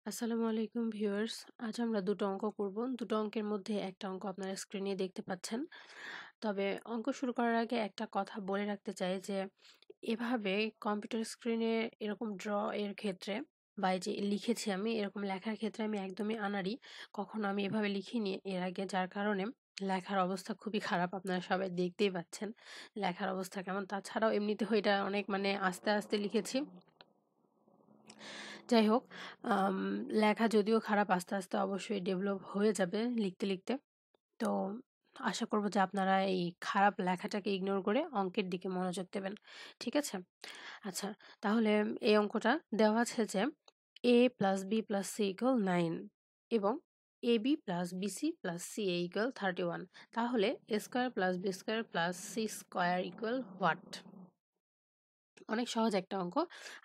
আসসালামু আলাইকুম ভিউয়ার্স। আজ আমরা দুটো অঙ্ক করব। দুটো অঙ্কের মধ্যে একটা অঙ্ক আপনারা স্ক্রিনে দেখতে পাচ্ছেন। তবে অঙ্ক শুরু করার আগে একটা কথা বলে রাখতে চাই যে এভাবে কম্পিউটার স্ক্রিনে এরকম ড্র এর ক্ষেত্রে বা এই যে লিখেছি আমি এরকম লেখার ক্ষেত্রে আমি একদমই আনাড়ি। কখনো আমি এভাবে লিখিনি এর আগে, যার কারণে লেখার অবস্থা খুবই খারাপ। আপনারা সবাই দেখতেই পাচ্ছেন লেখার অবস্থা কেমন। তাছাড়াও এমনিতেও এটা অনেক আস্তে আস্তে লিখেছি। যাই হোক, আম লেখা যদিও খারাপ, আস্তে, আস্তে অবশ্যই ডেভেলপ হয়ে যাবে লিখতে, লিখতে। তো আশা করব যে আপনারা এই খারাপ লেখাটাকে ইগনোর করে অঙ্কের দিকে মনোযোগ দেবেন। ঠিক আছে? আচ্ছা, তাহলে এই অঙ্কটা দেওয়া আছে যে a + b + c = 9 এবং ab + bc + ca = 31। তাহলে a² + b² + c² = what? অনেক সহজ একটা অঙ্ক।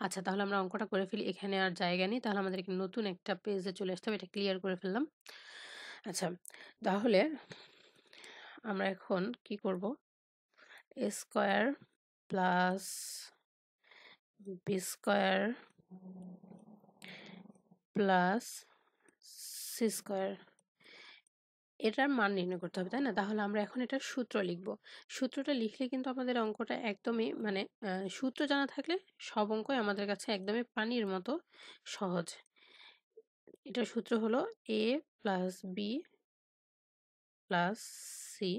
আচ্ছা, তাহলে আমরা অঙ্কটা করে ফেলি। এখানে আর জায়গা নেই। তাহলে আমাদেরকে নতুন একটা পেজে চলে আসতে হবে। এটা ক্লিয়ার করে ফেললাম। আচ্ছা, তাহলে আমরা এখন কি করব? a square plus b square plus c square, এটার মান নির্ণয় করতে হবে, তাই না? তাহলে আমরা এখন এটার সূত্র লিখব। সূত্রটা লিখলে কিন্তু আমাদের অঙ্কটা একদমই সূত্র জানা থাকলে সব অঙ্কই আমাদের কাছে একদমই পানির মতো সহজ। এটার সূত্র হলো a plus B plus C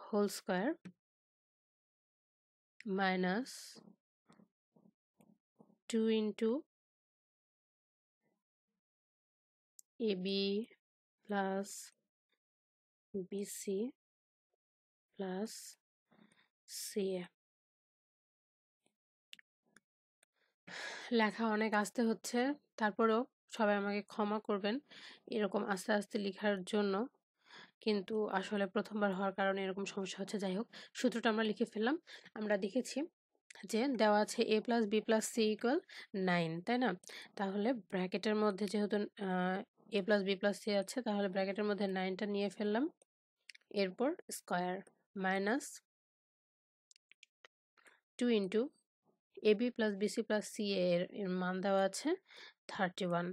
whole square minus 2 into A B plus BC plus C A. লেখা অনেক আস্তে হচ্ছে, তারপরেও সবাই আমাকে ক্ষমা করবেন এরকম আস্তে আস্তে লেখার জন্য। কিন্তু আসলে প্রথমবার হওয়ার কারণে এরকম সমস্যা হচ্ছে। যাই হোক, সূত্রটা আমরা লিখে ফেললাম। আমরা দেখেছি যে দেওয়া আছে a plus B plus C equal 9, তাই না? তাহলে ব্র্যাকেটের মধ্যে যেহেতু a plus B plus C আছে, তাহলে ব্র্যাকেটের মধ্যে 9টা নিয়ে ফেললাম। এরপর square minus 2 into A B plus BC plus C এর মান দেওয়া আছে 31।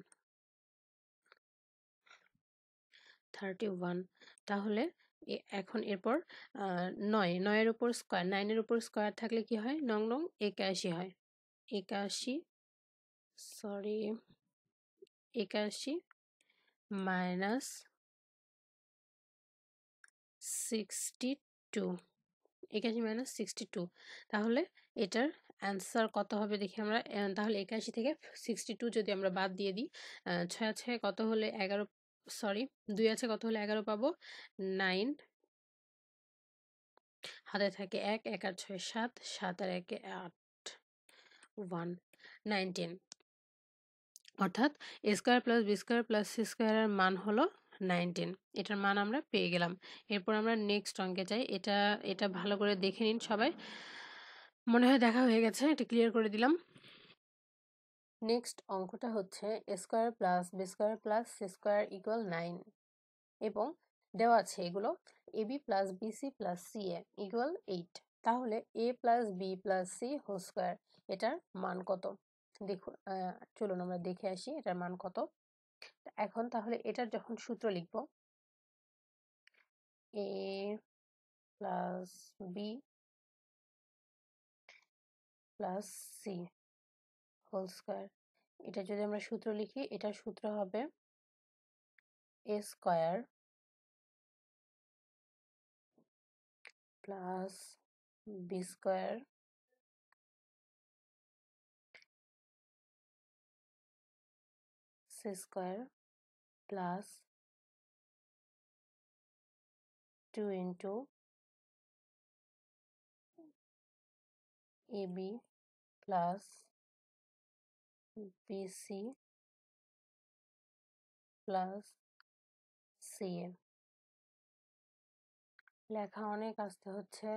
তাহলে এখন এরপর 9 এর উপর স্কয়ার, 9 এর উপর স্কয়ার থাকলে কি হয়? 9 81 হয়। 81 সরি 81 মাইনাস 62, 81 মাইনাস 62। তাহলে এটার অ্যান্সার কত হবে দেখি আমরা। তাহলে 81 থেকে 62 যদি আমরা বাদ দিয়ে দিই, 6 আছে কত হলে 11, সরি 2 আছে কত হলে 11 পাবো? 9 হাতে থাকে 1, 1 আর 6 7, 7 আর 1 8, 1 19। অর্থাৎ a square plus B square plus C স্কয়ারের মান হলো 19। এটার মান আমরা পেয়ে গেলাম। এরপর আমরা নেক্সট অঙ্কে যাই। এটা এটা ভালো করে দেখে নিন সবাই। মনে হয় দেখা হয়ে গেছে, এটা ক্লিয়ার করে দিলাম। নেক্সট অঙ্কটা হচ্ছে a square plus B square plus C square equal 9 এবং দেওয়া আছে এগুলো ab plus BC plus C A equal 8। তাহলে a plus B plus C whole square, এটার মান কত? দেখুন, চলুন আমরা দেখে আসি এটার মান কত। এখন তাহলে এটার যখন সূত্র লিখব, a plus B plus C whole square, এটা যদি আমরা সূত্র লিখি, এটার সূত্র হবে a square plus B square C square plus 2 into A B plus BC plus C A. লেখা অনেক আস্তে হচ্ছে,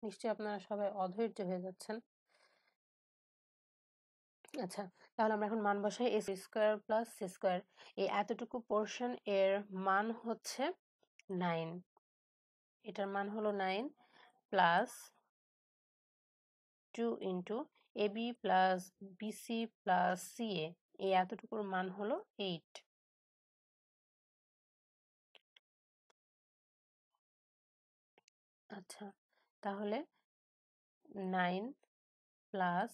নিশ্চয়ই আপনারা সবাই অধৈর্য হয়ে যাচ্ছেন। আচ্ছা, তাহলে আমরা এখন মান বসাই। এ স্কয়ার প্লাস সি স্কয়ার, এই এতটুকু পোর্শন এর মান হচ্ছে 9। এটার মান হলো 9 plus 2 into A B plus BC plus C A এই এতটুকুর মান হলো 8। আচ্ছা, তাহলে 9 প্লাস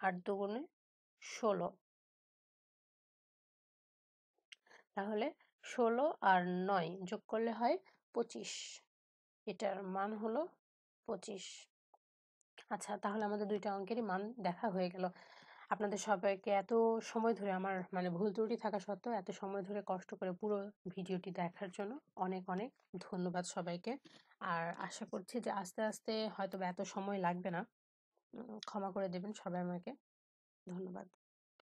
8 দুগুণে 16, তাহলে 16 আর 9 যোগ করলে হয় 25। এটার মান হলো 25। আচ্ছা, তাহলে আমাদের দুইটা অঙ্কেরই মান দেখা হয়ে গেল। আপনাদের সবাইকে এত সময় ধরে, আমার মানে ভুল ত্রুটি থাকা সত্ত্বেও এত সময় ধরে কষ্ট করে পুরো ভিডিওটি দেখার জন্য অনেক অনেক ধন্যবাদ সবাইকে। আর আশা করছি যে আস্তে আস্তে হয়তো এত সময় লাগবে না। ক্ষমা করে দেবেন সবাই আমাকে। ধন্যবাদ।